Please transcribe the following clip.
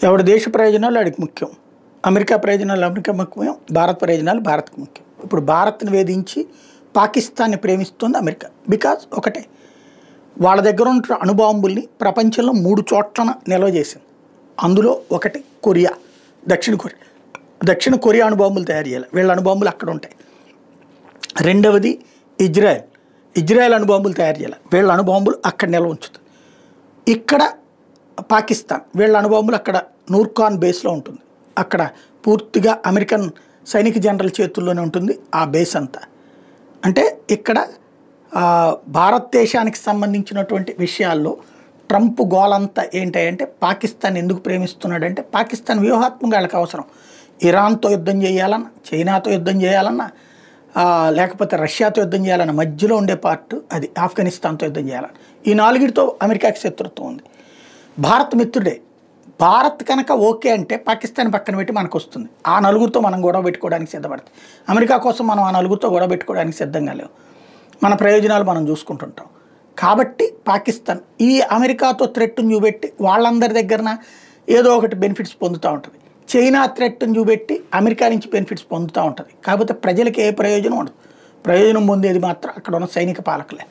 ఎవడి దేశ ప్రయోజనాలు వాడికి ముఖ్యం. అమెరికా ప్రయోజనాలు అమెరికా ముఖ్యం, భారత్ ప్రయోజనాలు భారత్కు ముఖ్యం. ఇప్పుడు భారత్ని వేధించి పాకిస్తాన్ని ప్రేమిస్తుంది అమెరికా. బికాజ్ ఒకటే, వాళ్ళ దగ్గర ఉన్న అణుబాంబుల్ని ప్రపంచంలో 3 చోట్ల నిల్వ చేసింది. అందులో ఒకటి కొరియా, దక్షిణ కొరియా అణుబాంబులు తయారు చేయాలి, వీళ్ళ అణుబాంబులు అక్కడ ఉంటాయి. రెండవది ఇజ్రాయెల్ అణుబాంబులు తయారు చేయాలి, వీళ్ళ అణుబాంబులు అక్కడ నిల్వ ఉంచుతుంది. ఇక్కడ పాకిస్తాన్, వీళ్ళ అణుబాంబులు అక్కడ నూర్ఖాన్ బేస్లో ఉంటుంది. అక్కడ పూర్తిగా అమెరికన్ సైనిక జనరల్ చేతుల్లోనే ఉంటుంది ఆ బేస్ అంతా. అంటే ఇక్కడ భారతదేశానికి సంబంధించినటువంటి విషయాల్లో ట్రంప్ గోలంతా ఏంటంటే పాకిస్తాన్ ఎందుకు ప్రేమిస్తున్నాడంటే పాకిస్తాన్ వ్యూహాత్మకంగా వాళ్ళకి అవసరం. ఇరాన్తో యుద్ధం చేయాలన్నా, చైనాతో యుద్ధం చేయాలన్నా, లేకపోతే రష్యాతో యుద్ధం చేయాలన్న మధ్యలో ఉండే పార్ట్ అది, ఆఫ్ఘనిస్తాన్తో యుద్ధం చేయాలని. ఈ 4తో అమెరికాకి శత్రుత్వం ఉంది. భారత్ మిత్రుడే. భారత్ కనుక ఓకే అంటే పాకిస్తాన్ పక్కన పెట్టి మనకు వస్తుంది. ఆ 4తో మనం గొడవ పెట్టుకోవడానికి సిద్ధపడతాం. అమెరికా కోసం మనం ఆ 4తో గొడవ పెట్టుకోవడానికి సిద్ధంగా లేవు. మన ప్రయోజనాలు మనం చూసుకుంటుంటాం. కాబట్టి పాకిస్తాన్ ఈ అమెరికాతో థ్రెట్ను చూపెట్టి వాళ్ళందరి దగ్గర ఏదో ఒకటి బెనిఫిట్స్ పొందుతూ ఉంటుంది. చైనా థ్రెట్ను చూపెట్టి అమెరికా నుంచి బెనిఫిట్స్ పొందుతూ ఉంటుంది. కాకపోతే ప్రజలకి ఏ ప్రయోజనం ఉండదు. ప్రయోజనం పొందేది మాత్రం అక్కడ ఉన్న సైనిక పాలకులే.